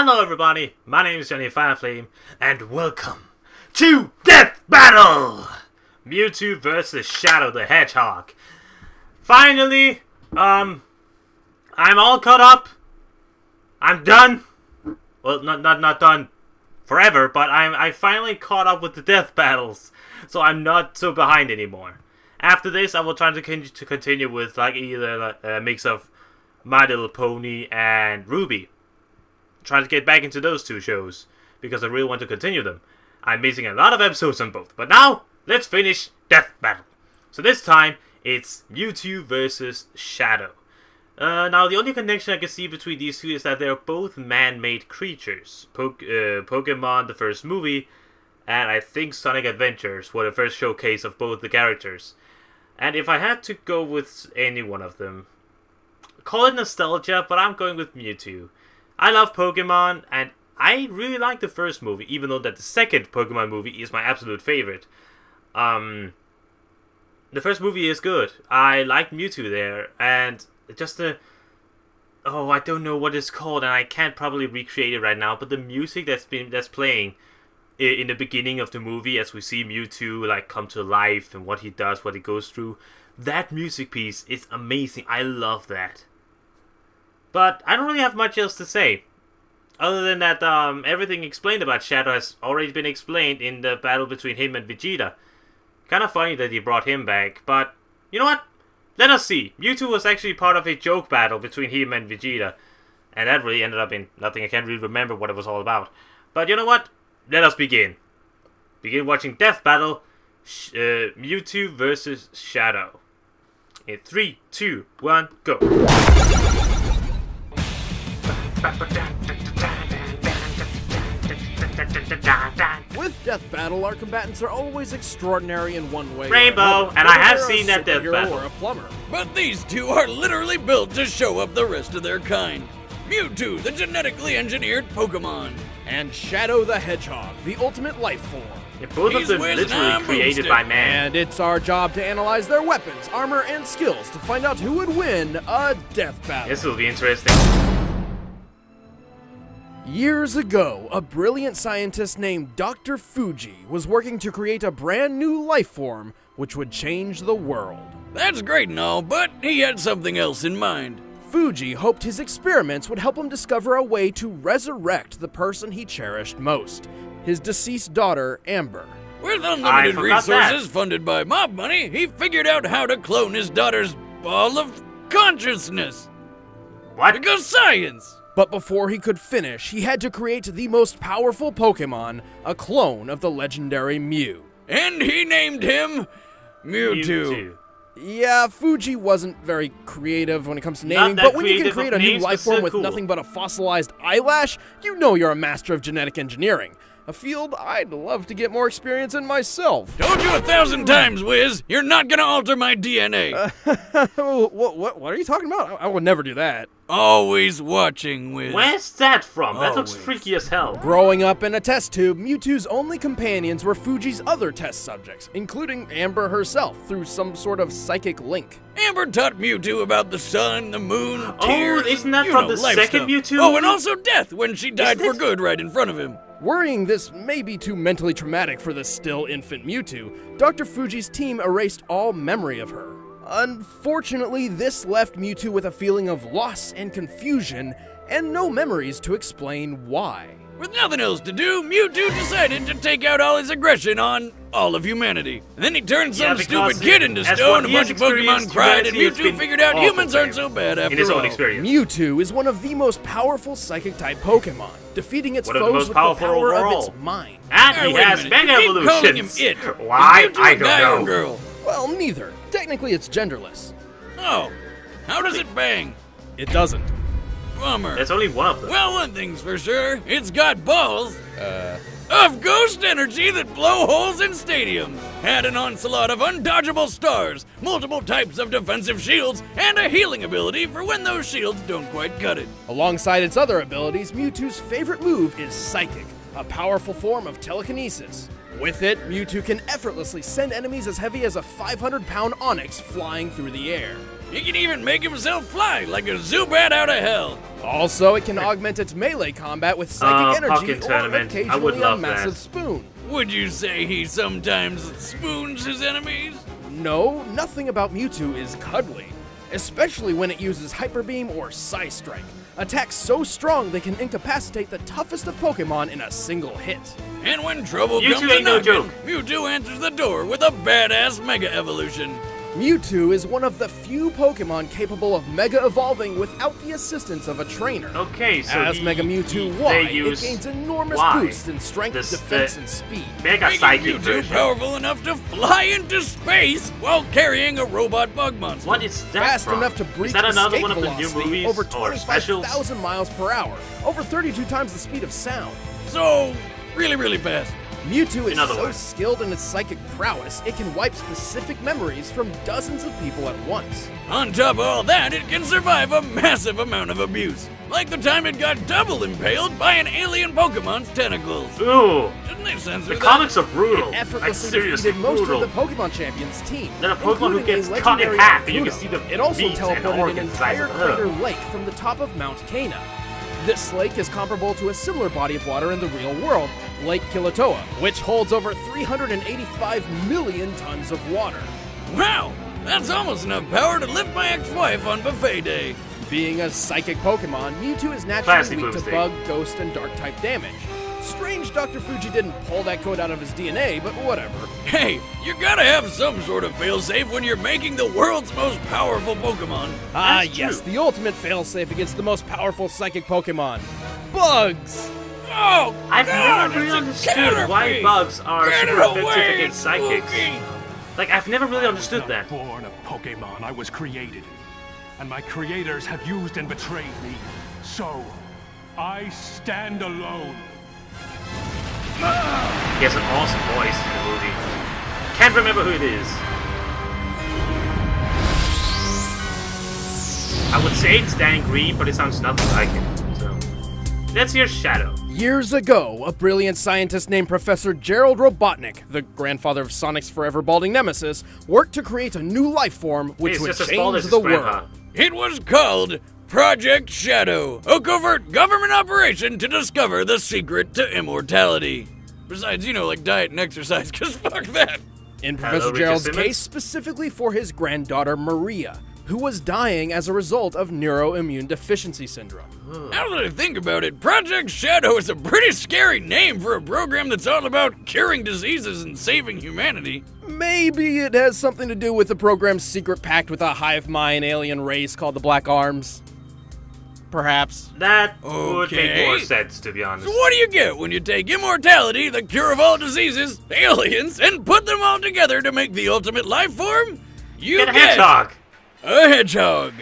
Hello everybody, my name is JohnnyFerno, and welcome to Death Battle! Mewtwo vs. Shadow the Hedgehog. Finally, I'm all caught up. I'm done. Well, not done forever, but I finally caught up with the death battles, so I'm not so behind anymore. After this, I will try to continue with like either a mix of My Little Pony and Ruby. Trying to get back into those two shows because I really want to continue them. I'm missing a lot of episodes on both, but now let's finish Death Battle. So this time it's Mewtwo versus Shadow. Now the only connection I can see between these two is that they're both man-made creatures. Pokemon, the first movie, and I think Sonic Adventures were the first showcase of both the characters. And if I had to go with any one of them, call it nostalgia, but I'm going with Mewtwo. I love Pokemon, and I really like the first movie, even though that the second Pokemon movie is my absolute favorite. The first movie is good. I like Mewtwo there, and just the... Oh, I don't know what it's called, and I can't probably recreate it right now, but the music that's playing in the beginning of the movie, as we see Mewtwo like come to life, and what he does, what he goes through, that music piece is amazing. I love that. But I don't really have much else to say. Other than that, everything explained about Shadow has already been explained in the battle between him and Vegeta. Kind of funny that he brought him back, but you know what? Let us see. Mewtwo was actually part of a joke battle between him and Vegeta. And that really ended up in nothing. I can't really remember what it was all about. But you know what? Let us begin. Begin watching Death Battle, Mewtwo versus Shadow. In 3, 2, 1, go. With Death Battle, our combatants are always extraordinary in one way. Rainbow, and I have seen that Death Battle. Or a plumber. But these two are literally built to show up the rest of their kind. Mewtwo, the genetically engineered Pokemon. And Shadow the Hedgehog, the ultimate life form. Yeah, both of them literally created by man. And it's our job to analyze their weapons, armor, and skills to find out who would win a Death Battle. This will be interesting. Years ago, a brilliant scientist named Dr. Fuji was working to create a brand new life form which would change the world. That's great and all, but he had something else in mind. Fuji hoped his experiments would help him discover a way to resurrect the person he cherished most, his deceased daughter, Amber. With unlimited resources funded by mob money, he figured out how to clone his daughter's ball of consciousness. What? Because science! But before he could finish, he had to create the most powerful Pokemon, a clone of the legendary Mew. And he named him Mewtwo. Yeah, Fuji wasn't very creative when it comes to naming, but when you can create a new life form with nothing but a fossilized eyelash, you know you're a master of genetic engineering. A field I'd love to get more experience in myself. Told you 1,000 times, Wiz, you're not gonna alter my DNA. What are you talking about? I would never do that. Always watching, Wiz. Where's that from? That looks freaky as hell. Growing up in a test tube, Mewtwo's only companions were Fuji's other test subjects, including Amber herself, through some sort of psychic link. Amber taught Mewtwo about the sun, the moon, tears. Oh, isn't that from the second Mewtwo? Oh, and also death when she died for good right in front of him. Worrying this may be too mentally traumatic for the still infant Mewtwo, Dr. Fuji's team erased all memory of her. Unfortunately, this left Mewtwo with a feeling of loss and confusion, and no memories to explain why. With nothing else to do, Mewtwo decided to take out all his aggression on all of humanity. And then he turned some stupid kid into stone, a bunch of Pokemon cried, and Mewtwo figured out humans aren't so bad after all. In his own experience. Mewtwo is one of the most powerful Psychic-type Pokemon, defeating its foes with the power of its mind. And he has mega evolutions. Him it. Why? I don't know. Girl? Well, neither. Technically, it's genderless. Oh, how does it bang? It doesn't. Bummer. There's only one of them. Well, one thing's for sure, it's got balls. Of ghost energy that blow holes in stadiums. Had an onslaught of undodgeable stars, multiple types of defensive shields, and a healing ability for when those shields don't quite cut it. Alongside its other abilities, Mewtwo's favorite move is Psychic, a powerful form of telekinesis. With it, Mewtwo can effortlessly send enemies as heavy as a 500-pound Onix flying through the air. He can even make himself fly like a Zubat out of hell. Also, it can augment its melee combat with psychic energy Pocket or tournament. I would occasionally a love massive that. spoon. Would you say he sometimes spoons his enemies? No, nothing about Mewtwo is cuddly, especially when it uses Hyper Beam or Psy Strike, attacks so strong they can incapacitate the toughest of Pokemon in a single hit. And when trouble Mewtwo comes ain't no knocking, joke. Mewtwo answers the door with a badass Mega Evolution. Mewtwo is one of the few Pokemon capable of Mega Evolving without the assistance of a trainer. Okay, so As Mega Mewtwo they Y, it use gains enormous Y. boosts in strength, defense, and speed. Mega Making Psychic Mewtwo version. powerful enough to fly into space while carrying a robot bug monster. What is that Fast from? enough to Is breach that another escape one of the new velocity movies over or specials? 25,000 miles per hour, over 32 times the speed of sound. So, really fast. Mewtwo is In other so words. skilled in its psychic prowess, it can wipe specific memories from dozens of people at once. On top of all that, it can survive a massive amount of abuse. Like the time it got double impaled by an alien Pokemon's tentacles. Ooh, Didn't they censor the that? comics are brutal. It Like effortlessly seriously defeated most brutal. of the Pokemon Champions team. Then a Pokemon who including gets a cut in legendary half and you can Arcuno. see the It also meat and teleported an organs inside entire of her. crater lake from the top of Mount Cana. This lake is comparable to a similar body of water in the real world, Lake Kilauea, which holds over 385 million tons of water. Wow, that's almost enough power to lift my ex-wife on buffet day. Being a psychic Pokemon, Mewtwo is Classy naturally weak to boosting. bug, ghost, and dark type damage. Strange Dr. Fuji didn't pull that code out of his DNA, but whatever. Hey, you gotta have some sort of failsafe when you're making the world's most powerful Pokemon. Ah, That's yes, true. the ultimate failsafe against the most powerful psychic Pokemon. Bugs! Oh, I've God, never really it's a understood why Caterpie. bugs are Get super it effective away, against it's psychics. spooky. Like, I've never really understood I'm that. not born a Pokemon, I was created. And my creators have used and betrayed me. So, I stand alone. He has an awesome voice in the movie. Can't remember who it is. I would say it's Dan Green, but it sounds nothing like him. So, let's hear Shadow. Years ago, a brilliant scientist named Professor Gerald Robotnik, the grandfather of Sonic's forever balding nemesis, worked to create a new life form which He's would just as bald change as the his grandpa. world. It was called Project Shadow, a covert government operation to discover the secret to immortality. Besides, like diet and exercise, because fuck that. In Hello, Professor Richard Gerald's Simmons. case, specifically for his granddaughter Maria, who was dying as a result of neuroimmune deficiency syndrome. Now that I think about it, Project Shadow is a pretty scary name for a program that's all about curing diseases and saving humanity. Maybe it has something to do with the program's secret pact with a hive mind alien race called the Black Arms. Perhaps. That would make Okay. more sense, to be honest. So what do you get when you take immortality, the cure of all diseases, aliens, and put them all together to make the ultimate life form? You Get a hedgehog! A hedgehog.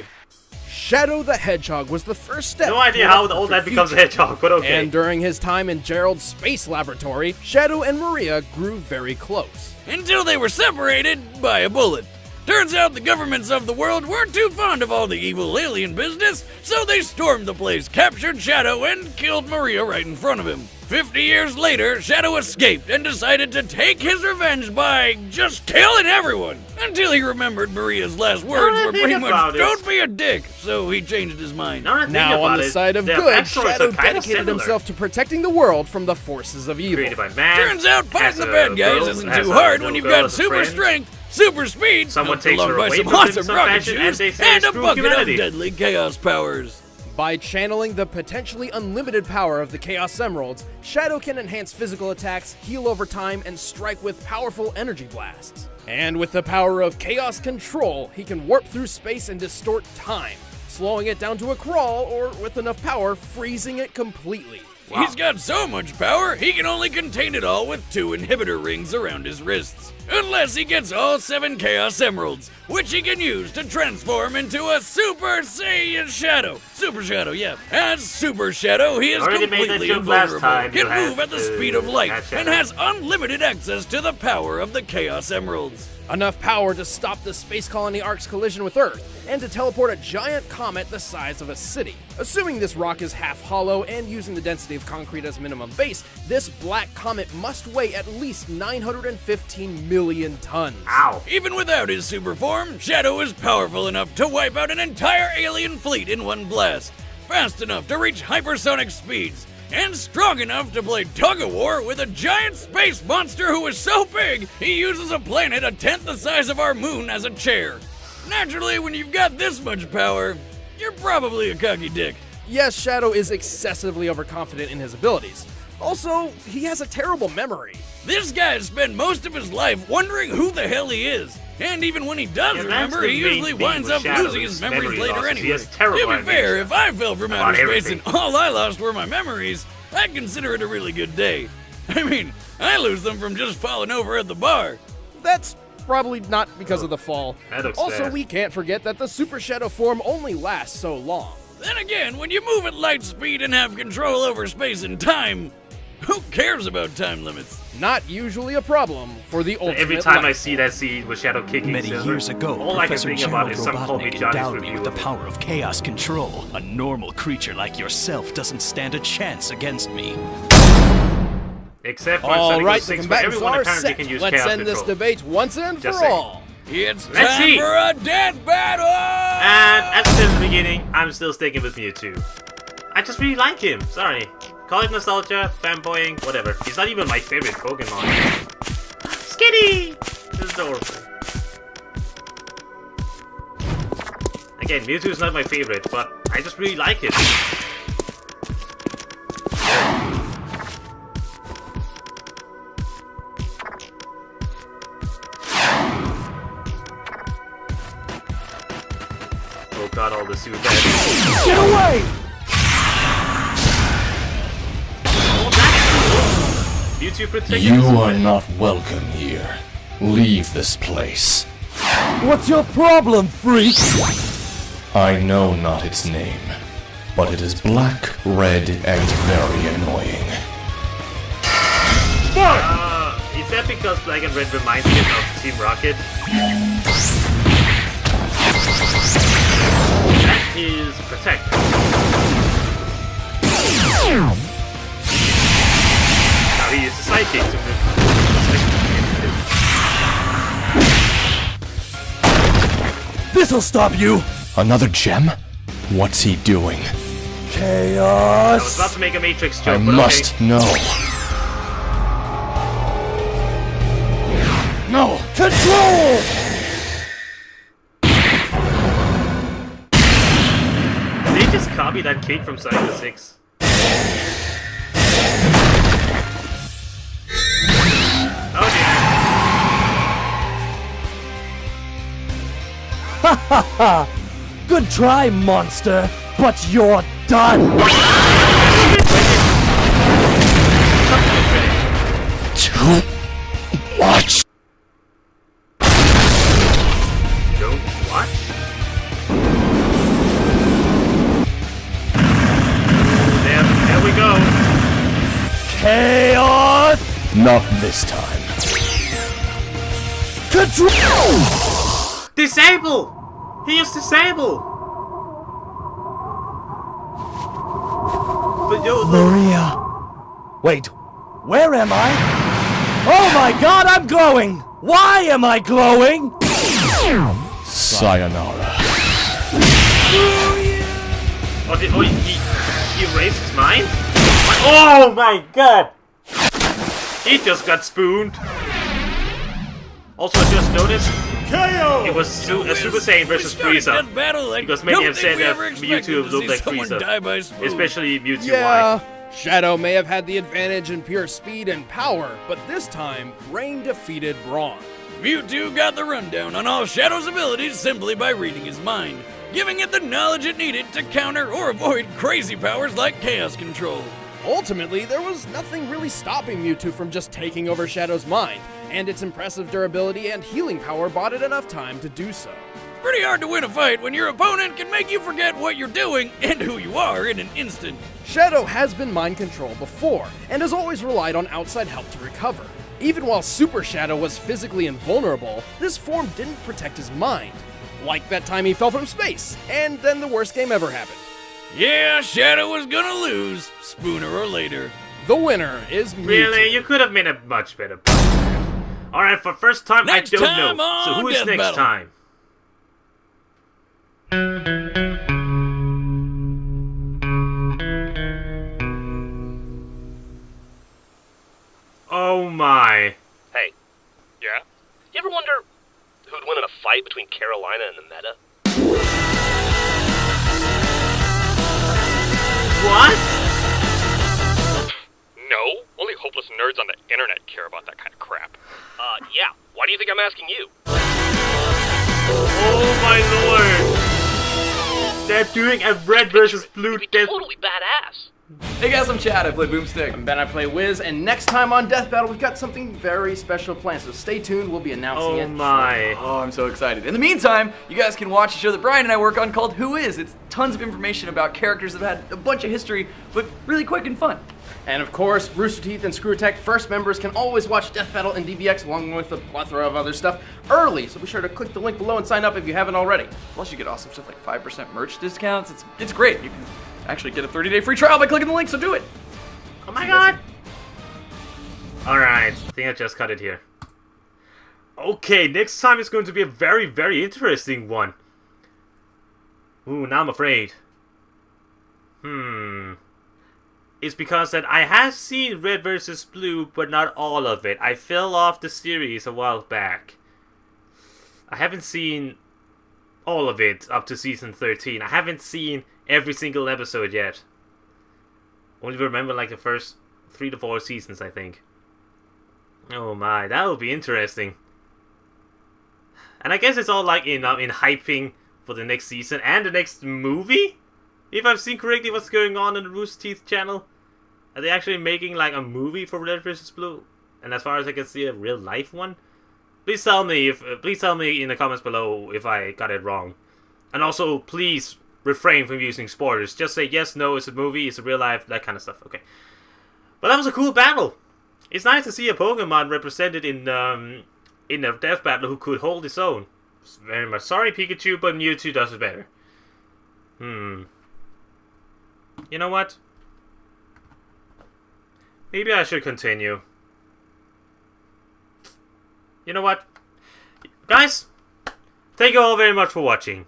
Shadow the Hedgehog was the first step. No idea toward how a the old perfect man becomes a future. hedgehog, but okay. And during his time in Gerald's space laboratory, Shadow and Maria grew very close. Until they were separated by a bullet. Turns out the governments of the world weren't too fond of all the evil alien business, so they stormed the place, captured Shadow, and killed Maria right in front of him. 50 years later, Shadow escaped and decided to take his revenge by just killing everyone. Until he remembered Maria's last words I were think pretty much, about it- "Don't be a dick," so he changed his mind. Now that I think Now, on about the it, side of the good, backstories are Shadow kinda dedicated similar. himself to protecting the world from the forces of evil. Created by man. Turns out has fighting the a bad guys girl- isn't has too a hard when little you've girl got as a super friend. strength, super speed, Someone helped takes along her by away some from him in awesome some rocket fashion, and shoes, they say and a screw bucket humanity. of deadly chaos powers. By channeling the potentially unlimited power of the Chaos Emeralds, Shadow can enhance physical attacks, heal over time, and strike with powerful energy blasts. And with the power of Chaos Control, he can warp through space and distort time, slowing it down to a crawl, or with enough power, freezing it completely. He's got so much power, he can only contain it all with 2 inhibitor rings around his wrists. Unless he gets all 7 Chaos Emeralds, which he can use to transform into a Super Saiyan Shadow. Super Shadow, yeah. As Super Shadow, he is Already made that completely joke last invulnerable, time. can You had move at the to speed of light, catch and that. has unlimited access to the power of the Chaos Emeralds. Enough power to stop the space colony Ark's collision with Earth, and to teleport a giant comet the size of a city. Assuming this rock is half hollow and using the density of concrete as minimum base, this black comet must weigh at least 915 million tons. Ow. Even without his super form, Shadow is powerful enough to wipe out an entire alien fleet in one blast, fast enough to reach hypersonic speeds, and strong enough to play tug-of-war with a giant space monster who is so big he uses a planet a tenth the size of our moon as a chair. Naturally, when you've got this much power, you're probably a cocky dick. Yes, Shadow is excessively overconfident in his abilities. Also, he has a terrible memory. This guy spent most of his life wondering who the hell he is. And even when he does remember, he usually winds up losing his memories later anyway. To be fair, if I fell from outer space and all I lost were my memories, I'd consider it a really good day. I mean, I lose them from just falling over at the bar. That's probably not because of the fall. Also, bad. we can't forget that the Super Shadow form only lasts so long. Then again, when you move at light speed and have control over space and time, who cares about time limits? Not usually a problem for the ultimate Every time I life see that scene with Shadow kicking Many Silver, years ago, all I can Professor think about Gerald is some call me Robotnik Johnny's endowed me review with the of it. power of chaos control. A normal creature like yourself doesn't stand a chance against me. Except when All Sunny right, goes the 6, but combatants everyone are apparently set. can use Let's chaos end this control. debate once and Just for saying. all. It's Let's time see. for a death battle! And as I said in the beginning, I'm still sticking with Mewtwo. I just really like him, sorry. Call it nostalgia, fanboying, whatever. He's not even my favorite Pokemon. Skitty! This is adorable. Again, Mewtwo is not my favorite, but I just really like it. Oh god, all the super bad. Get away! Mewtwo protecting You the are super- not welcome here. Leave this place. What's your problem, freak? I know not its name, but it is black, red, and very annoying. Is that because Black and Red reminds me of Team Rocket? That is Protect. Now he is the sidekick to This'll stop you! Another gem? What's he doing? I was about Chaos! to make a Matrix I joke, but must okay. know. No! Control! Did they just copy that kick from Sonic the 6? Oh dear. Good try, monster, but you're done! Too much! Don't watch? There we go. Chaos! Not this time. Control! Disable! He is disable! But yo, Maria. Wait, where am I? Oh my god, I'm glowing! Why am I glowing? Sayonara. He erased his mind? Oh my god! He just got spooned. Also, I just noticed it was a Super Saiyan versus Frieza. Because many have said that Mewtwo looked like Frieza. Especially Mewtwo Yeah, Y. Shadow may have had the advantage in pure speed and power, but this time, Brain defeated Brawn. Mewtwo got the rundown on all Shadow's abilities simply by reading his mind, giving it the knowledge it needed to counter or avoid crazy powers like Chaos Control. Ultimately, there was nothing really stopping Mewtwo from just taking over Shadow's mind, and its impressive durability and healing power bought it enough time to do so. Pretty hard to win a fight when your opponent can make you forget what you're doing and who you are in an instant. Shadow has been mind controlled before, and has always relied on outside help to recover. Even while Super Shadow was physically invulnerable, this form didn't protect his mind. Like that time he fell from space, and then the worst game ever happened. Yeah, Shadow was gonna lose, sooner or later. The winner is Mewtwo. Really? You could have made a much better point. Alright, for first time, Next I don't time know. So on who is Death next Battle. time? Oh my. Hey. Yeah? You ever wonder who'd win in a fight between Carolina and the Meta? What? No. Only hopeless nerds on the internet care about that kind of crap. Yeah. Why do you think I'm asking you? Oh my lord. They're doing a red versus blue You'd be death. totally badass. Hey guys, I'm Chad. I play Boomstick. And then I play Wiz, and next time on Death Battle, we've got something very special planned, so stay tuned, we'll be announcing Oh it. my. Oh, I'm so excited. In the meantime, you guys can watch a show that Brian and I work on called Who Is? It's tons of information about characters that have had a bunch of history, but really quick and fun. And of course, Rooster Teeth and Screw Attack First members can always watch Death Battle and DBX along with a plethora of other stuff early, so be sure to click the link below and sign up if you haven't already. Plus, you get awesome stuff like 5% merch discounts. It's great. You can actually get a 30-day free trial by clicking the link, so do it. Oh my god. Alright, I think I just cut it here. Okay, next time is going to be a very, very interesting one. Ooh, now I'm afraid. It's because that I have seen Red vs. Blue, but not all of it. I fell off the series a while back. I haven't seen all of it up to season 13. I haven't seen every single episode yet. Only remember like the first 3 to 4 seasons, I think. Oh my, that will be interesting. And I guess it's all like in hyping for the next season and the next movie? If I've seen correctly what's going on the Rooster Teeth channel. Are they actually making like a movie for Red vs. Blue? And as far as I can see, a real life one? Please tell me in the comments below if I got it wrong. And also, please refrain from using spoilers. Just say yes, no, it's a movie, it's a real life, that kind of stuff. Okay. But that was a cool battle. It's nice to see a Pokemon represented in a death battle who could hold its own. Very much sorry, Pikachu, but Mewtwo does it better. You know what? Maybe I should continue. You know what? Guys, thank you all very much for watching.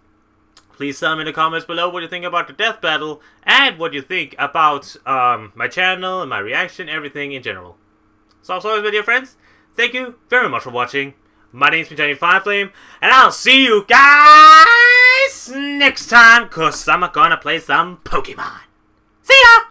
Please tell me in the comments below what you think about the death battle and what you think about my channel and my reaction, everything in general. So as always, my dear friends, thank you very much for watching. My name's JohnnyFerno, and I'll see you guys next time, cause I'm gonna play some Pokemon. See ya!